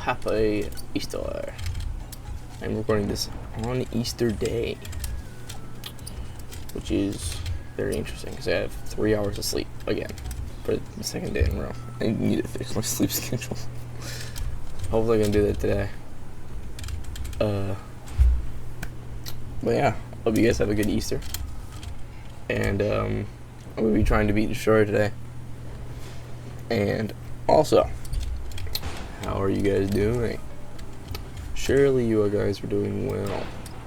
happy Easter. I'm recording this on Easter Day, which is very interesting because I have 3 hours of sleep again for the second day in a row. I need to fix my sleep schedule. Hopefully I can do that today. But yeah, hope you guys have a good Easter. And I'm gonna be trying to beat Destroyer today. And also, how are you guys doing? Surely you guys are doing well.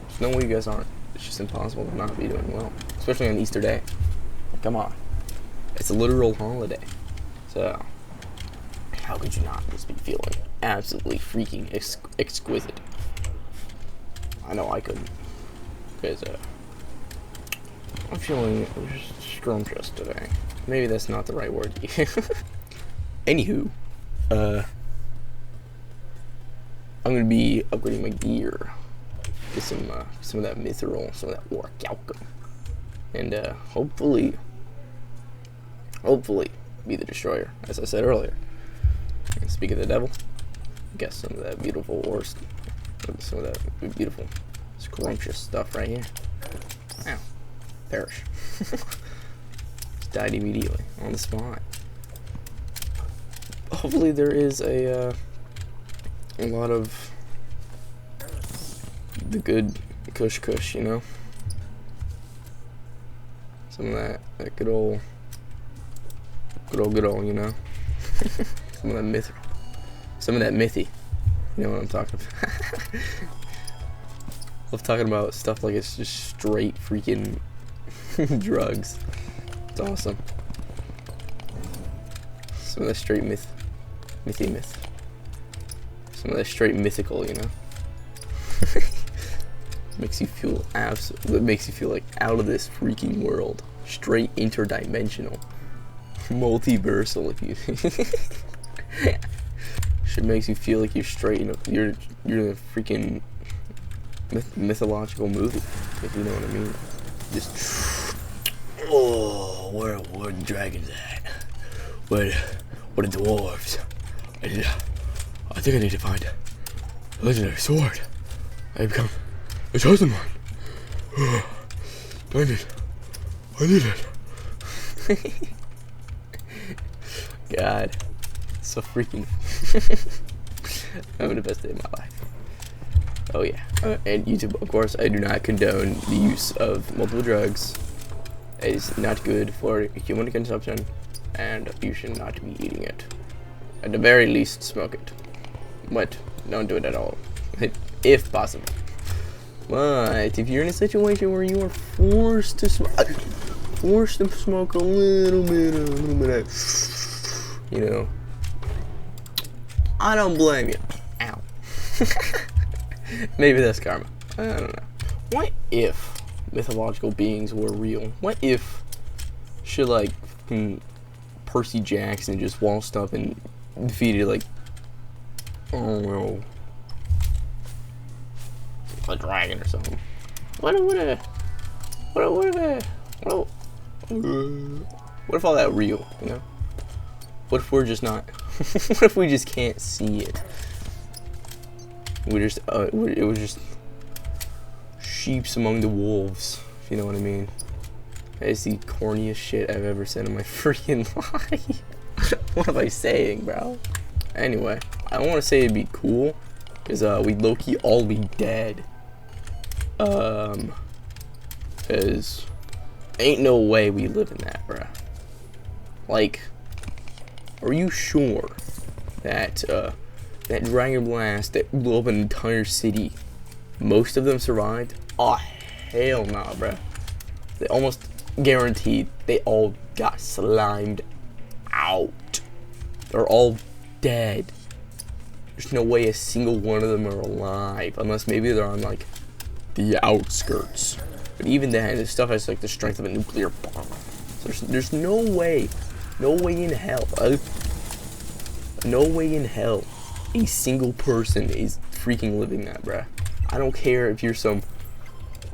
There's no way you guys aren't. It's just impossible to not be doing well, especially on Easter Day. Come on, it's a literal holiday, so how could you not just be feeling absolutely freaking exquisite? I know I couldn't, because I'm feeling scrumptious today. Maybe that's not the right word. Anywho, I'm gonna be upgrading my gear, get some of that mithril, some of that orichalcum, and hopefully be the Destroyer, as I said earlier. And speak of the devil, get some of that beautiful ore, some of that beautiful scrumptious stuff right here. Ow, perish. Just died immediately on the spot. Hopefully there is a lot of the good kush, you know? Some of that good old, you know? Some of that mythy. You know what I'm talking about? Love talking about stuff like it's just straight freaking drugs. It's awesome. Some of that straight myth. Some of that straight mythical, you know. Makes you feel like out of this freaking world. Straight interdimensional. Multiversal, if you shit makes you feel like you're straight, you're in a freaking mythological movie, if you know what I mean. Just where the dragons at? Where the dwarves? I think I need to find a legendary sword. I become a chosen one. I need it. God, so freaking. I'm having the best day of my life. Oh yeah, and YouTube, of course, I do not condone the use of multiple drugs. It is not good for human consumption, and you should not be eating it. At the very least, smoke it. But don't do it at all, if possible. But if you're in a situation where you are forced to smoke a little bit, you know, I don't blame you. Ow. Maybe that's karma. I don't know. What if mythological beings were real? What if shit like Percy Jackson just waltzed up and defeated, like, oh no, a dragon or something? What if all that real, you know? What if we're just not? What if we just can't see it? It was just sheeps among the wolves, if you know what I mean. That is the corniest shit I've ever said in my freaking life. What am I saying, bro? Anyway, I don't want to say it'd be cool, because we low-key all be dead. Because ain't no way we live in that, bro. Like, are you sure that that Dragon Blast that blew up an entire city, most of them survived? Oh, hell nah, bro. They almost guaranteed they all got slimed out. They're all dead. There's no way a single one of them are alive, unless maybe they're on, like, the outskirts. But even then, this stuff has, like, the strength of a nuclear bomb. So there's no way in hell, a single person is freaking living that, bruh. I don't care if you're some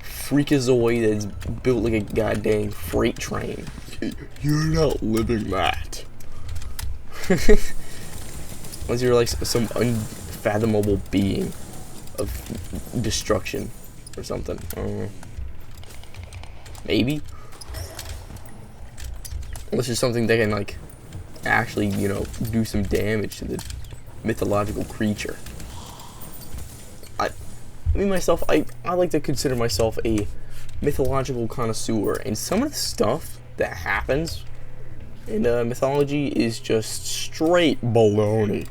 freakazoid that's built like a goddamn freight train. You're not living that. Unless you're like some unfathomable being of destruction or something. Maybe. Unless there's something that can, like, actually, you know, do some damage to the mythological creature. I like to consider myself a mythological connoisseur, and some of the stuff that happens in mythology is just straight baloney.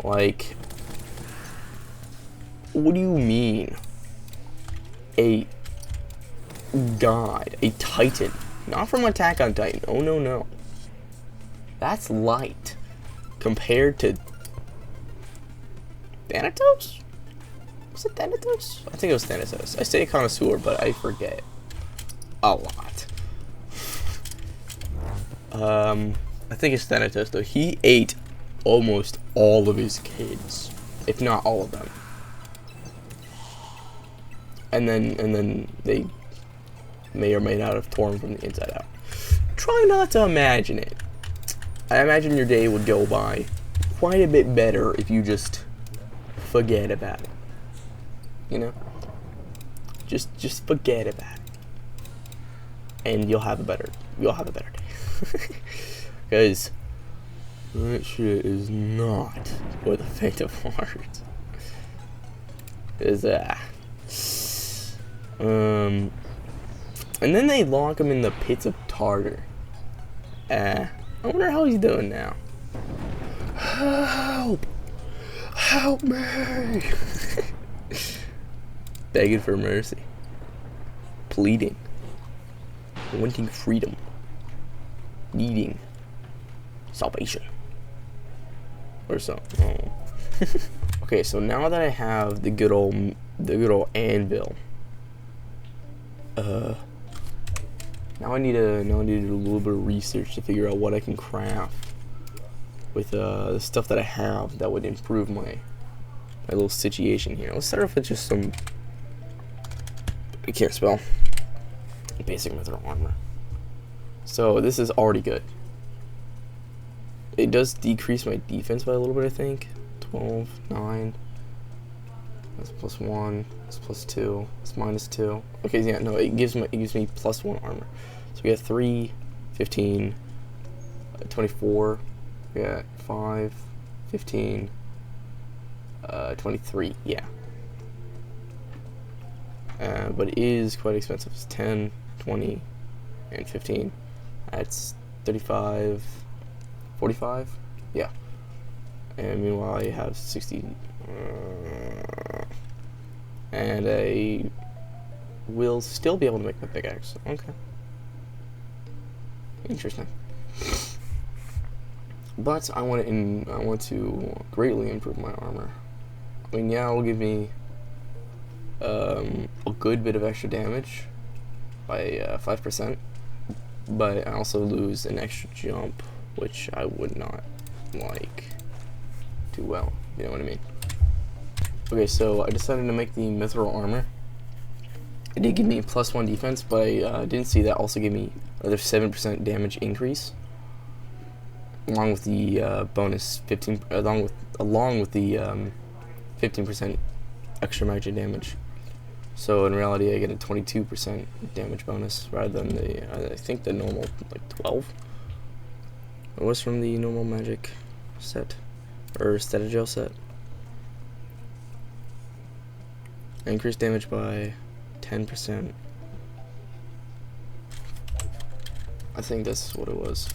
Like, what do you mean? A god, a titan, not from Attack on Titan. Oh no. That's light compared to Thanatos? Was it Thanatos? I think it was Thanatos. I say connoisseur, but I forget a lot. I think it's Thanatos though. He ate almost all of his kids, if not all of them. And then they may or may not have torn from the inside out. Try not to imagine it. I imagine your day would go by quite a bit better if you just forget about it. You know? Just forget about it. And you'll have a better day. Because that shit is not for the faint of heart. And then they lock him in the pits of Tartar. I wonder how he's doing now. Help! Help me! Begging for mercy. Pleading. Wanting freedom. Needing salvation. Or something. Oh. Okay, so now that I have the good old anvil, now I need to do a little bit of research to figure out what I can craft with the stuff that I have that would improve my little situation here. Let's start off with just some, I can't spell, basic mithril armor. So this is already good. It does decrease my defense by a little bit, I think. 12, 9. That's +1. That's +2. That's -2. Okay, yeah, no, it gives me +1 armor. So we got 3, 15, 24. We got 5, 15, 23. Yeah. But it is quite expensive. It's 10, 20, and 15. That's 35, 45. Yeah. And meanwhile, I have 60. And I will still be able to make my pickaxe. Okay. Interesting. But I want to greatly improve my armor. I mean, yeah, it'll give me a good bit of extra damage by 5%, but I also lose an extra jump, which I would not like too well. You know what I mean? Okay, so I decided to make the mithril armor. It did give me +1 defense, but I didn't see that also gave me another 7% damage increase, along with the bonus 15, along with the 15% extra magic damage. So in reality, I get a 22% damage bonus rather than I think the normal like 12. It was from the normal magic set or Stratagel set. Increased damage by 10%. I think that's what it was.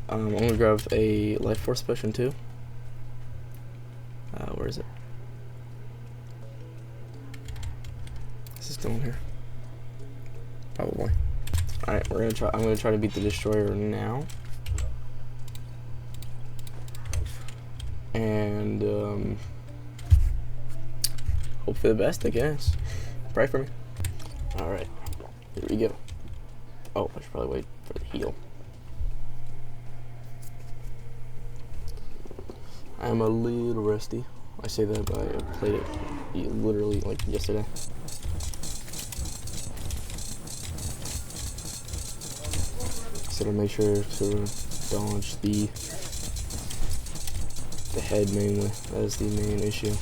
I'm gonna grab a life force potion too. Where is it? Is it still in here? Probably. Alright, I'm gonna try to beat the destroyer now. And hope for the best, I guess. Pray for me. Alright, here we go. Oh, I should probably wait for the heal. I'm a little rusty. I say that, but I played it literally like yesterday. So to make sure to dodge the The head mainly. That is the main issue.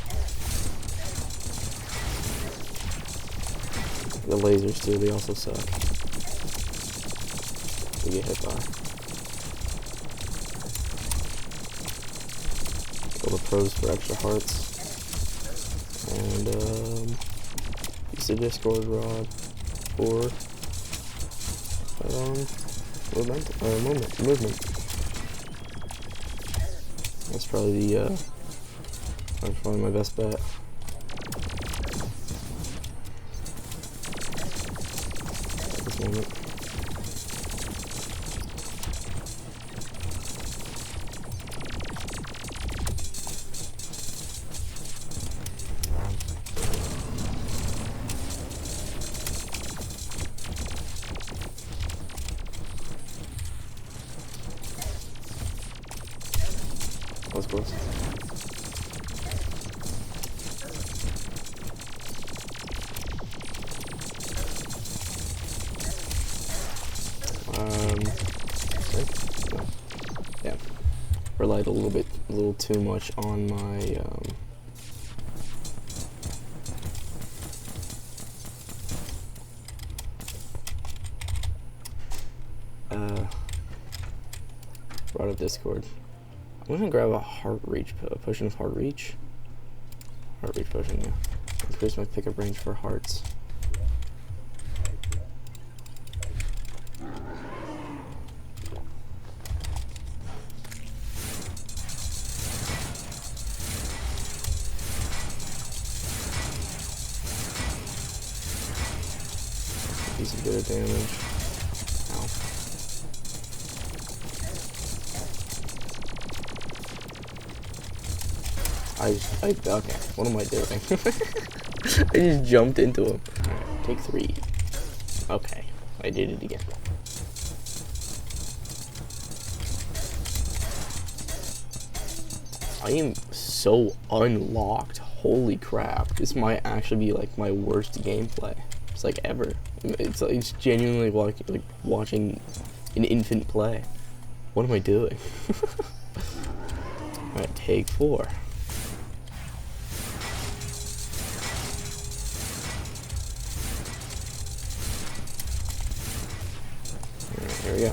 The lasers too, they also suck. We get hit by. All the pros for extra hearts. And use the Discord rod for movement. That's probably my best bet. At this moment. That was close. No. Yeah. Relied a little too much on my, brought up Discord. I'm gonna grab a potion of heart reach. Heart reach potion, yeah. Increase my pickup range for hearts. Piece of bit of damage. Ow. Okay, what am I doing? I just jumped into him. Alright, take 3. Okay, I did it again. I am so unlocked. Holy crap. This might actually be like my worst gameplay. It's like ever. It's genuinely like watching an infant play. What am I doing? Alright, take 4. There we go.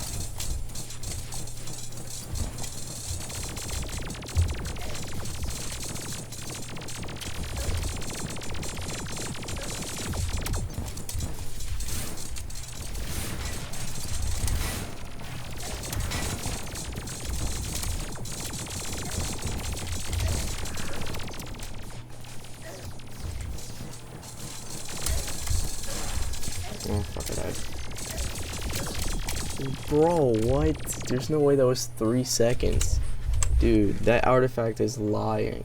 Oh, fuck, I died. Bro, what? There's no way that was 3 seconds. Dude, that artifact is lying.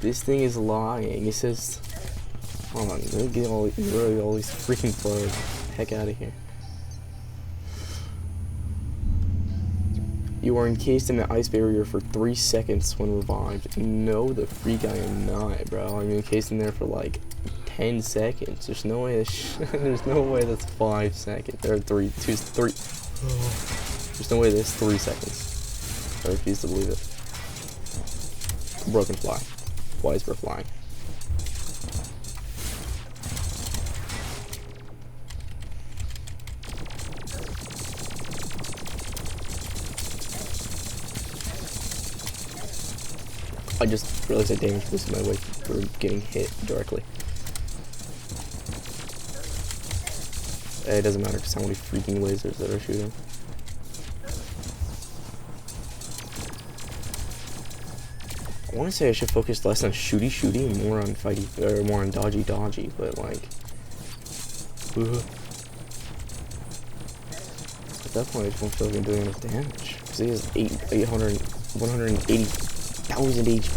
This thing is lying. It says... Hold on, let me get all these freaking pros. Heck out of here. You are encased in an ice barrier for 3 seconds when revived. No, the freak I am not, bro. I'm encased in there for like 10 seconds. There's no way there's no way that's 5 seconds. There are 3. There's no way that's 3 seconds. I refuse to believe it. Broken fly. Why is we're flying? I just realized I damage boosted my way for getting hit directly. It doesn't matter because how many freaking lasers that are shooting. I want to say I should focus less on shooty and more on fighty, or more on dodgy, but like... At that point I just don't feel like I'm doing enough damage. Because he has 180,000 HP.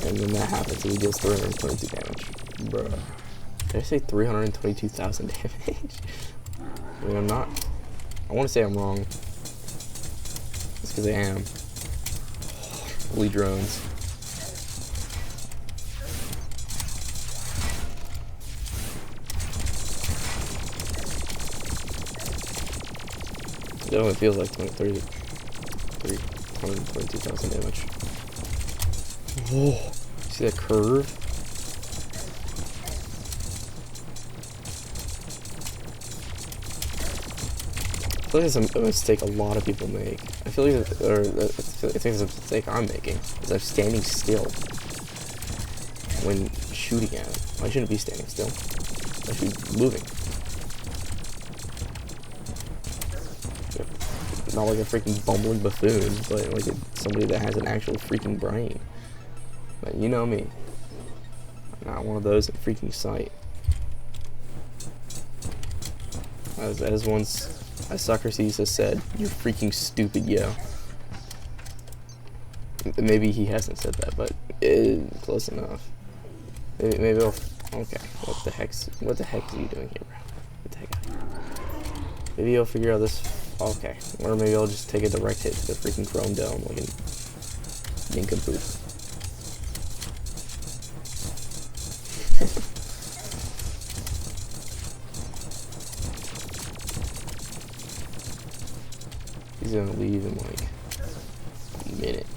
And then that happens and he deals 322 damage. Bruh. Did I say 322,000 damage? I mean, I'm not. I want to say I'm wrong. It's because I am. Holy drones. It definitely feels like 23. 122,000 damage. Oh, see that curve? I feel like it's a mistake a lot of people make. I feel like, I think it's a mistake I'm making, is I'm standing still when shooting at it. I shouldn't be standing still. I should be moving. Not like a freaking bumbling buffoon, but like somebody that has an actual freaking brain. But you know me. I'm not one of those in freaking sight. As once Socrates has said, "You're freaking stupid, yo." Maybe he hasn't said that, but close enough. Maybe I'll. Okay, what the heck are you doing here, bro? What the heck? Maybe I'll figure out this. Okay, or maybe I'll just take a direct hit to the freaking chrome dome like an nincompoop. He's gonna leave in like a minute.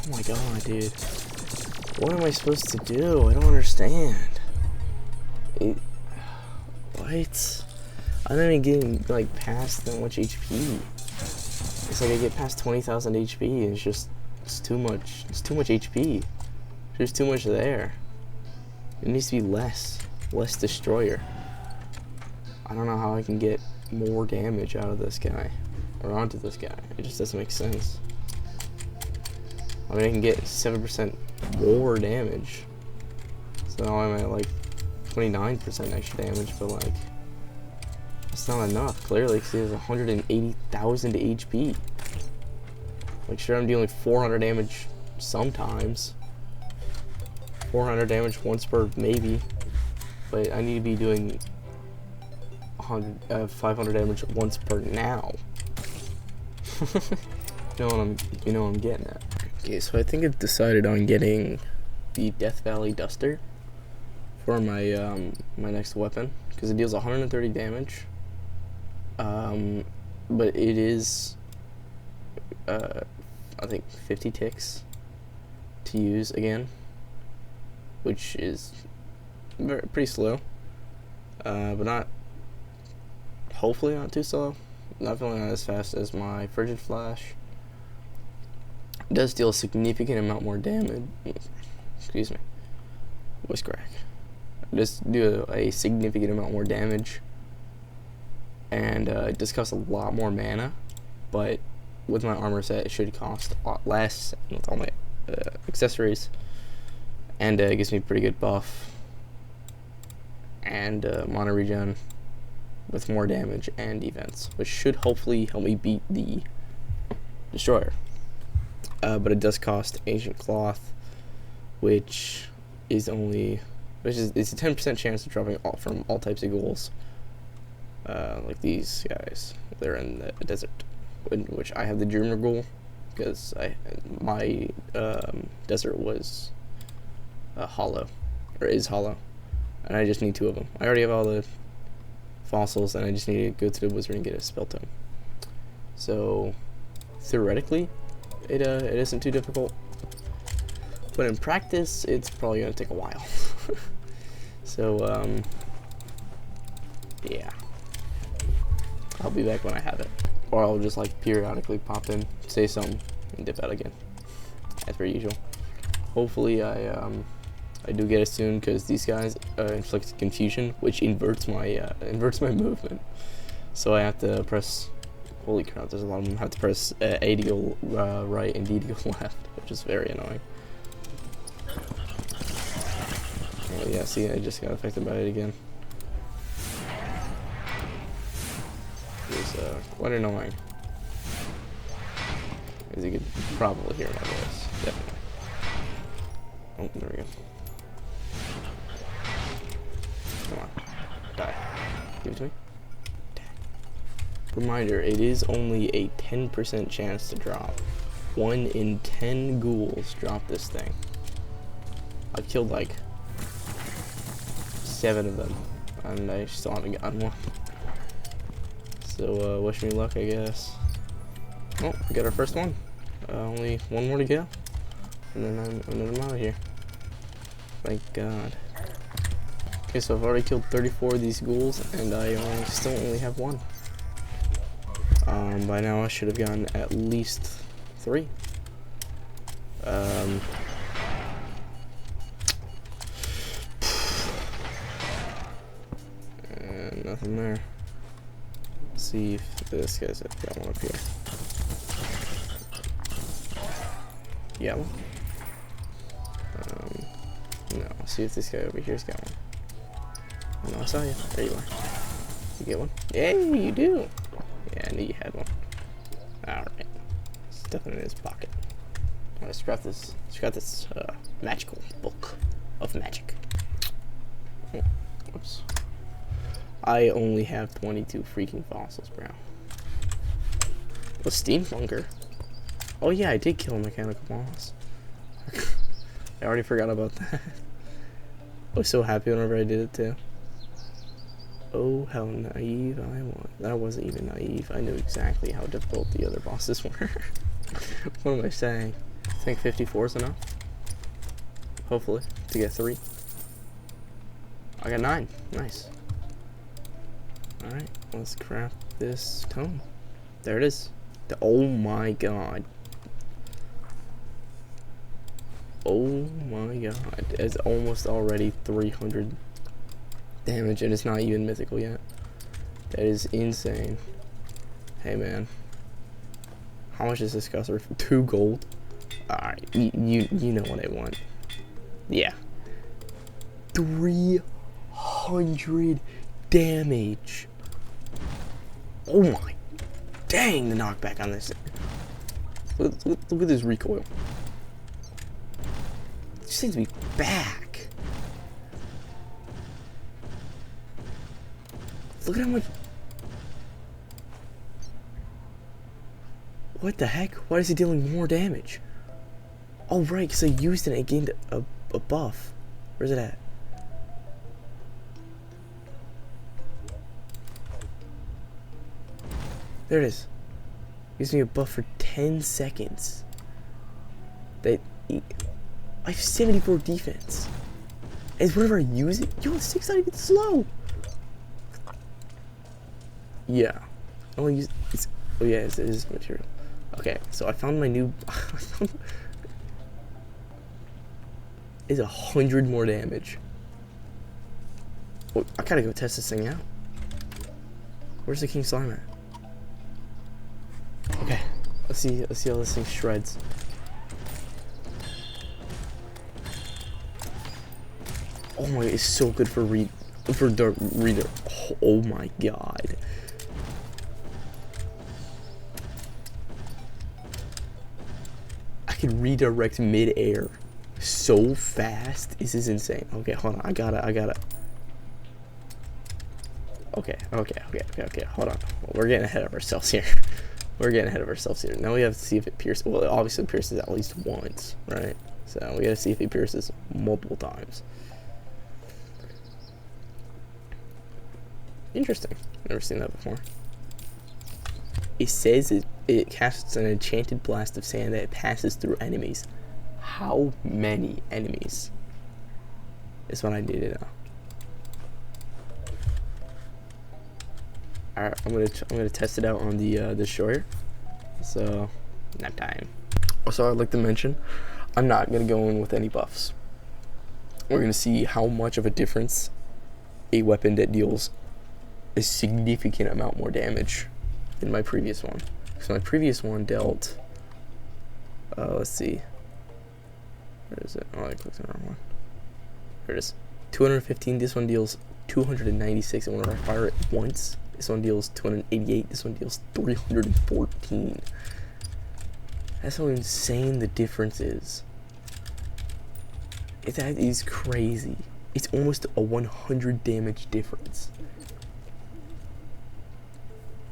Oh my god, dude. What am I supposed to do? I don't understand. What? I'm not even getting like past that much HP. It's like I get past 20,000 HP and it's too much. It's too much HP. There's too much there. It needs to be less destroyer. I don't know how I can get more damage out of this guy or onto this guy. It just doesn't make sense. I mean, I can get 7% more damage. So now I'm at like 29% extra damage, but like, that's not enough, clearly, because he has 180,000 HP. Like, sure, I'm dealing 400 damage sometimes. 400 damage once per maybe. But I need to be doing 500 damage once per now. You know what I'm getting at. Okay, so I think I've decided on getting the Death Valley Duster for my my next weapon, because it deals 130 damage. But it is I think 50 ticks to use again, which is pretty slow, but not, hopefully not too slow. Definitely not as fast as my Frigid Flash. It does deal a significant amount more damage. Excuse me. Voice crack. It does do a significant amount more damage. And it does cost a lot more mana. But with my armor set, it should cost a lot less with all my accessories. And it gives me pretty good buff. And mana regen with more damage and defense, which should hopefully help me beat the Destroyer. But it does cost Ancient Cloth, which is it's a 10% chance of dropping from all types of ghouls. Like these guys, they're in the desert, in which I have the Dreamer Ghoul, because my desert was hollow, or is hollow, and I just need 2 of them. I already have all the fossils, and I just need to go to the wizard and get a spell tome. So theoretically, it isn't too difficult, but in practice, it's probably gonna take a while. So yeah, I'll be back when I have it, or I'll just like periodically pop in, say something, and dip out again, as per usual. Hopefully, I do get it soon, because these guys inflict confusion, which inverts my movement. So I have to press. Holy crap! There's a lot of them. I have to press A to go right and D to go left, which is very annoying. Oh, yeah, see, I just got affected by it again. It's quite annoying. As you could probably hear my voice, definitely. Oh, there we go. Give it to me. Reminder, it is only a 10% chance to drop. 1 in 10 ghouls drop this thing. I've killed like 7 of them, and I still haven't gotten one. So, wish me luck, I guess. Oh, we got our first one. Only 1 more to go, and then I'm out of here. Thank God. Okay, so I've already killed 34 of these ghouls, and I still only have 1. By now I should have gotten at least 3. And nothing there. Let's see if this guy's got one up here. Yellow. No, let's see if this guy over here's got one. No, I saw you. There you are. You get one? Yeah, you do. Yeah, I knew you had one. Alright. Stuff it in his pocket. Let's grab this magical book of magic. Oh, whoops. I only have 22 freaking fossils, bro. A steampunker. Oh yeah, I did kill a mechanical boss. I already forgot about that. I was so happy whenever I did it too. Oh, how naive I was. That wasn't even naive. I knew exactly how difficult the other bosses were. What am I saying? I think 54 is enough. Hopefully, to get 3. I got 9. Nice. Alright, let's craft this tome. There it is. Oh my god. Oh my god. It's almost already 300 damage, and it's not even mythical yet. That is insane. Hey man, how much is this cost? 2 gold. Alright, you know what I want. Yeah, 300 damage. Oh my, dang, the knockback on this thing. Look at this recoil. It seems to be back. Look at how much. What the heck? Why is he dealing more damage? Oh, right, because I used it and it gained a buff. Where's it at? There it is. Gives me a buff for 10 seconds. I have 74 defense. And whenever I use it, yo, this thing's not even slow. Yeah. I only use it's. Oh yeah, it is material. Okay, so I found my new. Is 100 more damage. Oh, I gotta go test this thing out. Where's the King Slime at? Okay, let's see how this thing shreds. Oh my, it's so good for dark reader. Oh my god. I can redirect mid-air so fast. This is insane. Okay, hold on. I gotta. Okay. Hold on. We're getting ahead of ourselves here. Now we have to see if it pierces. Well, it obviously pierces at least once, right? So we gotta see if it pierces multiple times. Interesting. Never seen that before. It says it casts an enchanted blast of sand that passes through enemies. How many enemies? Is what I need to know. Alright, I'm gonna test it out on the destroyer. So, nap time. Also, I'd like to mention, I'm not gonna go in with any buffs. We're gonna see how much of a difference a weapon that deals a significant amount more damage than my previous one. So my previous one dealt. Let's see. Where is it? Oh, I clicked on the wrong one. Here it is. 215. This one deals 296, and whenever I fire it once, this one deals 288. This one deals 314. That's how insane the difference is. That is crazy. It's almost a 100 damage difference.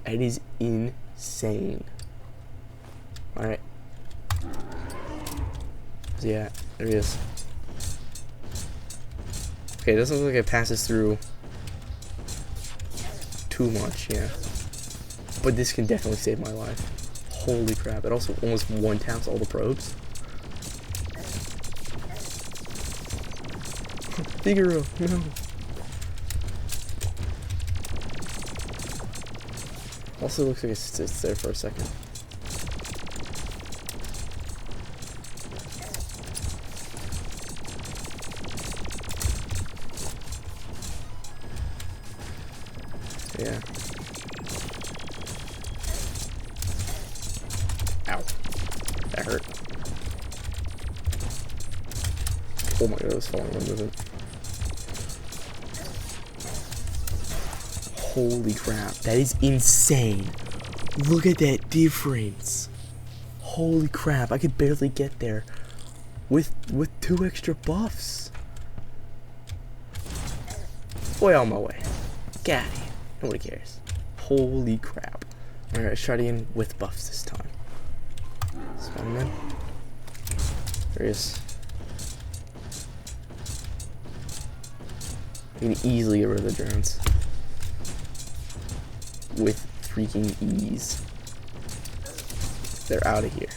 That is insane. Alright. Where's he at? There he is. Okay, it doesn't look like it passes through too much, yeah. But this can definitely save my life. Holy crap. It also almost one-taps all the probes. Figaro, no. Also looks like it sits there for a second. Yeah. Ow. That hurt. Oh my god, I was falling on movement. Holy crap, that is insane. Look at that difference. Holy crap, I could barely get there with 2 extra buffs. Boy, on my way. Got it. Nobody cares. Holy crap. Alright, let's try it again with buffs this time. Spider-Man. There he is. You can easily get rid of the drones. With freaking ease. They're out of here.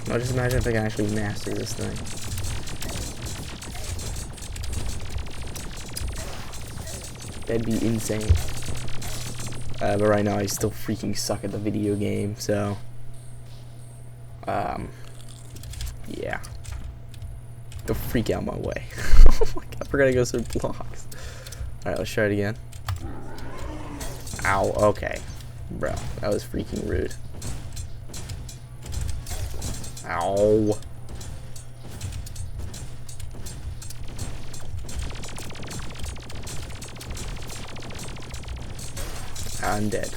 Now just imagine if I can actually master this thing. That'd be insane. But right now I still freaking suck at the video game, so yeah. Don't freak out my way. Oh my god, I forgot to go through blocks. Alright, let's try it again. Ow, okay. Bro, that was freaking rude. Ow. I'm dead.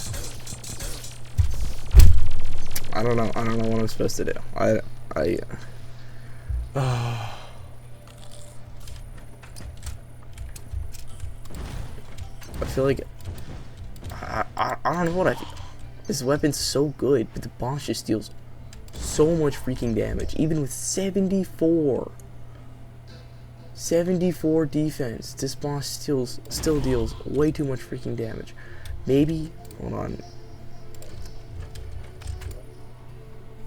I don't know what I'm supposed to do. I feel like I don't know what I feel. This weapon's so good, but the boss just deals so much freaking damage, even with 74 defense. This boss still deals way too much freaking damage. Maybe, hold on.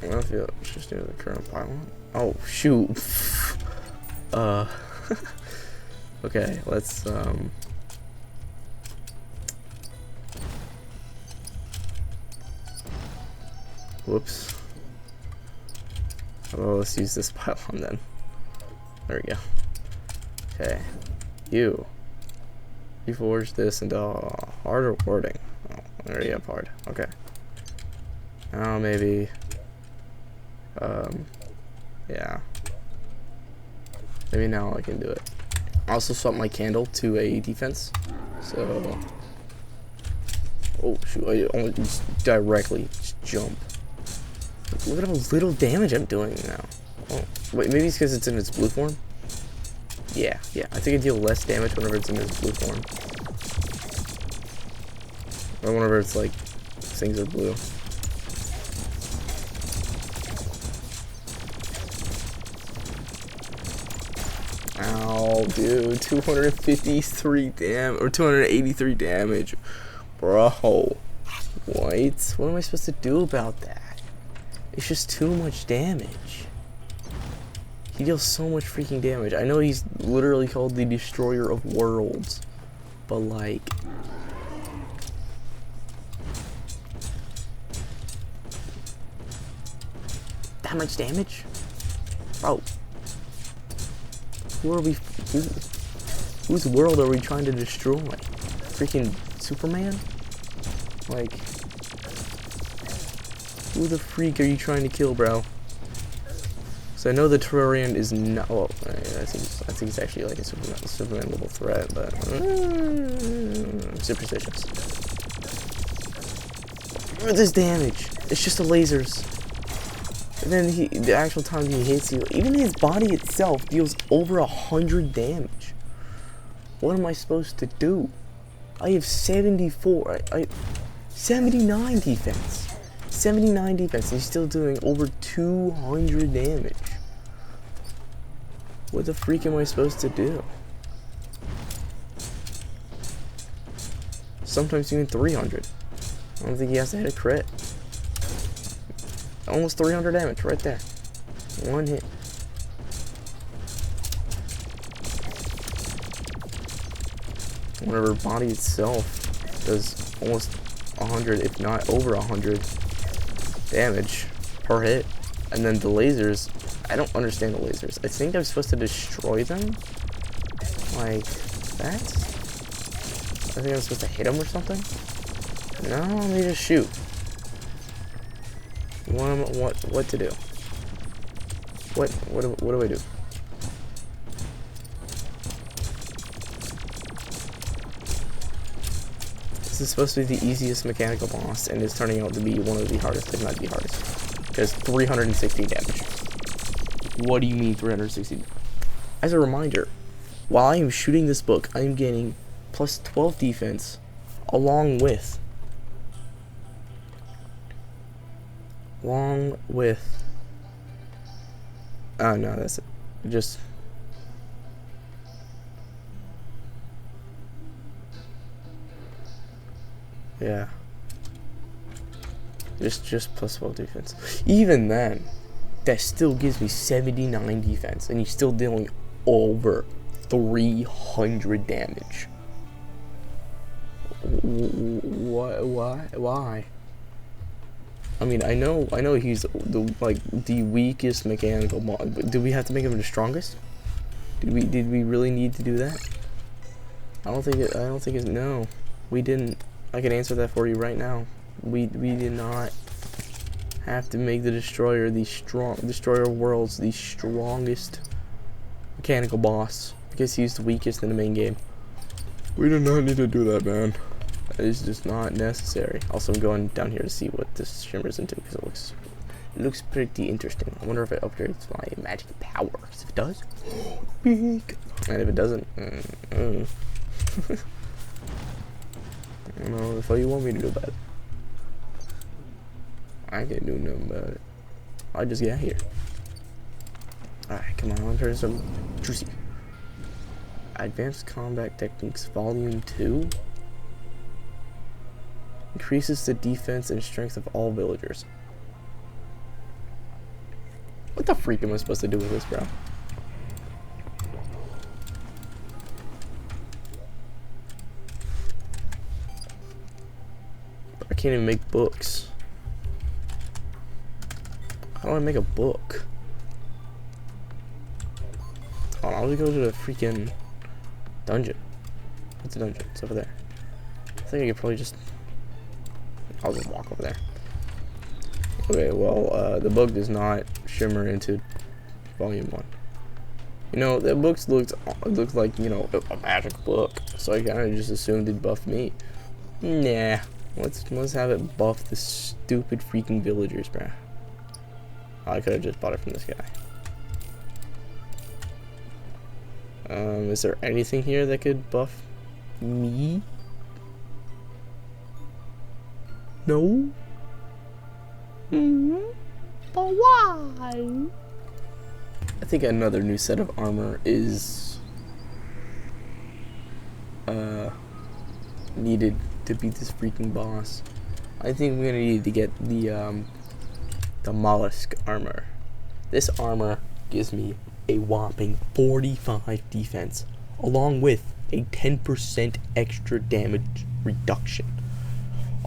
I don't feel it's just near the current pylon. Oh shoot. Okay, let's whoops. Oh, let's use this pylon then. There we go. Okay. You forge this into harder wording. Oh, there you go, hard. Okay. Now maybe yeah. Maybe now I can do it. I also swap my candle to a defense. So oh shoot, I almost directly just jump. Look at how little damage I'm doing now. Oh, wait, maybe it's because it's in its blue form? Yeah, I think I deal less damage whenever it's in its blue form. Or whenever it's like, things are blue. Ow, dude, 253 damage, or 283 damage. Bro, what? What am I supposed to do about that? It's just too much damage. He deals so much freaking damage. I know he's literally called the Destroyer of Worlds, but like, that much damage? Bro. Who are we? Whose world are we trying to destroy? Freaking Superman? Like, who the freak are you trying to kill, bro? So I know the Terrarian is not. Well, I think it's actually like a Superman level threat, but superstitious. Look at this damage. It's just the lasers. And then the actual time he hits you, even his body itself deals over 100 damage. What am I supposed to do? I have 74. 79 defense. 79 defense. And he's still doing over 200 damage. What the freak am I supposed to do? Sometimes even 300. I don't think he has to hit a crit. Almost 300 damage right there. One hit. Whenever body itself does almost 100, if not over 100 damage per hit. And then the lasers, I don't understand the lasers. I think I'm supposed to destroy them like that. I think I'm supposed to hit them or something. No, they just shoot. What to do? What do I do? This is supposed to be the easiest mechanical boss, and it's turning out to be one of the hardest, if not the hardest. Because 360 damage. What do you mean 360? As a reminder, while I am shooting this book, I am gaining plus 12 defense, along with oh no, that's it. Just yeah, just plus 12 defense. Even then, that still gives me 79 defense, and he's still dealing over 300 damage. Why? I mean, I know he's the weakest mechanical mod, but do we have to make him the strongest? Did we really need to do that? I don't think it's no. We didn't. I can answer that for you right now. We did not have to make the destroyer destroyer of worlds the strongest mechanical boss because he's the weakest in the main game. We do not need to do that, man. It's just not necessary. Also, I'm going down here to see what this shimmer's into because it looks pretty interesting. I wonder if it upgrades my magic power. Because if it does, big. And if it doesn't, I don't know if you want me to do about it. I can't do nothing about it. I just get here. Alright, come on, let's hear some juicy. Advanced Combat Techniques Volume 2 increases the defense and strength of all villagers. What the freak am I supposed to do with this, bro? I can't even make books. How do I make a book? Hold on, I'll just go to the freaking dungeon. What's the dungeon? It's over there. I think I could probably just... I'll just walk over there. Okay, well, the book does not shimmer into volume 1. You know, that book looked like, you know, a magic book. So I kind of just assumed it buffed me. Nah. Let's have it buff the stupid freaking villagers, bruh. I could have just bought it from this guy. Is there anything here that could buff me? No? But why? I think another new set of armor is needed to beat this freaking boss. I think we're gonna need to get the mollusk armor. This armor gives me a whopping 45 defense, along with a 10% extra damage reduction,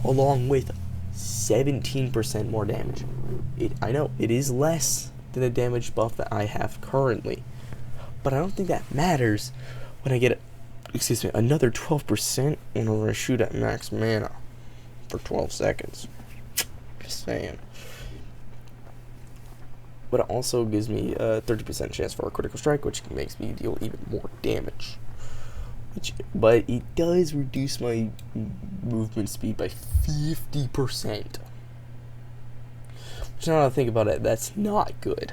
along with 17% more damage. I know it is less than the damage buff that I have currently, But I don't think that matters when I get, another 12% whenever I shoot at max mana for 12 seconds. Just saying. But it also gives me a 30% chance for a critical strike, which makes me deal even more damage. But it does reduce my movement speed by 50%. Which now that I think about it, that's not good.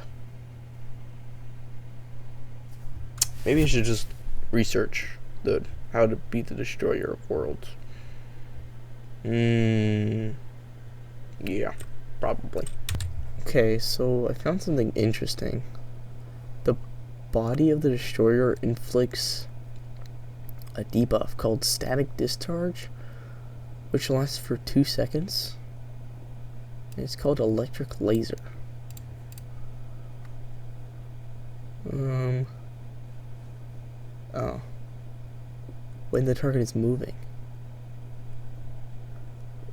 Maybe I should just research how to beat the Destroyer of Worlds. Yeah, probably. Okay, so I found something interesting. The body of the Destroyer inflicts a debuff called Static Discharge, which lasts for 2 seconds. And it's called Electric Laser. Oh. When the target is moving,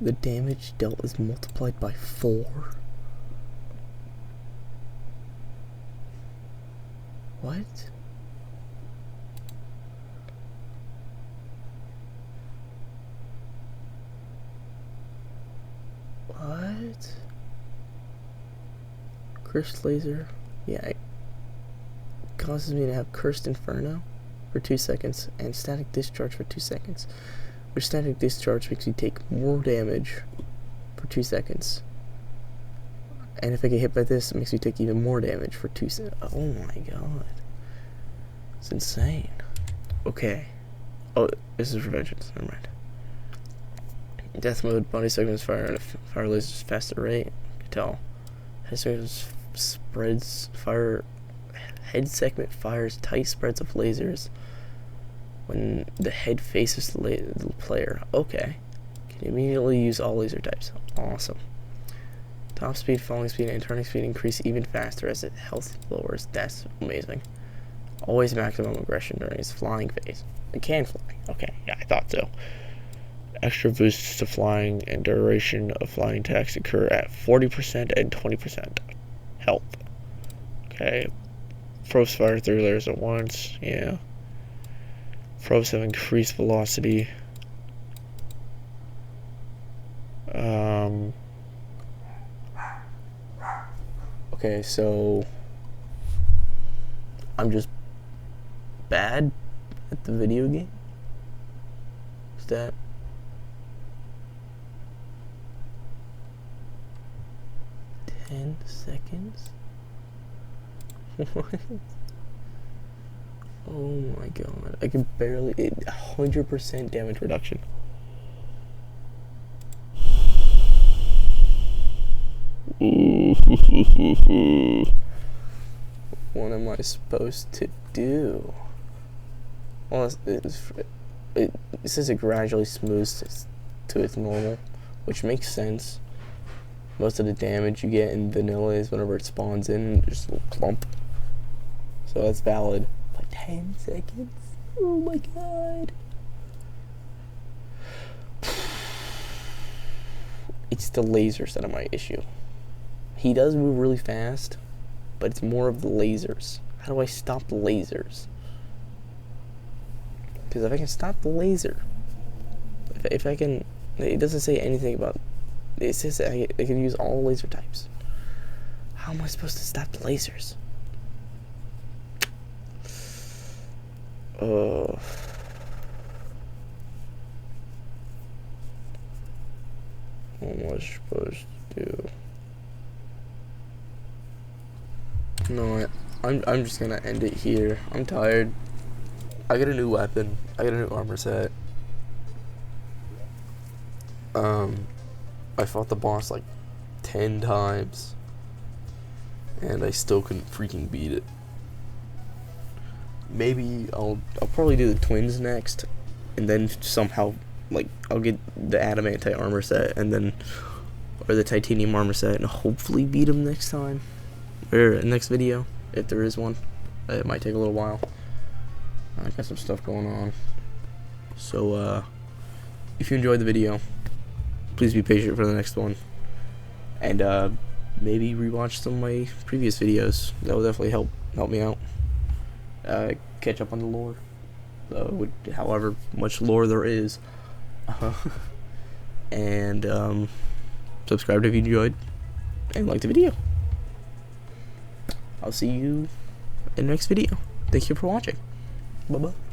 the damage dealt is multiplied by 4. What? What? Cursed Laser? Yeah, it causes me to have Cursed Inferno for 2 seconds and Static Discharge for 2 seconds. Which Static Discharge makes me take more damage for 2 seconds. And if I get hit by this, it makes me take even more damage for 2 seconds. Oh my god. It's insane. Okay. Oh, this is Revengeance. Never mind. Death mode, body segments fire at a fire laser's faster rate. You can tell. Head segments spreads fire. Head segment fires tight spreads of lasers when the head faces the player. Okay. Can immediately use all laser types. Awesome. Top speed, falling speed, and turning speed increase even faster as its health lowers. That's amazing. Always maximum aggression during its flying phase. It can fly. Okay, yeah, I thought so. Extra boosts to flying and duration of flying attacks occur at 40% and 20% health. Okay. Probes fire 3 layers at once. Yeah. Probes have increased velocity. Okay, so I'm just bad at the video game? Is that... $10 seconds? What? Oh my god. I can barely... 100% damage reduction. What am I supposed to do? Well, it says it gradually smooths to its normal, which makes sense. Most of the damage you get in vanilla is whenever it spawns in, just a little clump. So that's valid. But 10 seconds? Oh my god. It's the lasers that are my issue. He does move really fast, but it's more of the lasers. How do I stop the lasers? Because if I can stop the laser, if I can, it doesn't say anything about, it says that I can use all laser types. How am I supposed to stop the lasers? What am I supposed to do? No, I'm just gonna end it here. I'm tired. I got a new weapon. I got a new armor set. I fought the boss like 10 times, and I still couldn't freaking beat it. Maybe I'll probably do the twins next, and then somehow, like, I'll get the adamantite armor set, and then, or the titanium armor set, and hopefully beat him next time, or next video, if there is one. It might take a little while. I got some stuff going on. So, if you enjoyed the video, please be patient for the next one. And, maybe rewatch some of my previous videos. That will definitely help me out. catch up on the lore, however much lore there is, and subscribe if you enjoyed and like the video. I'll see you in the next video. Thank you for watching. Bye bye.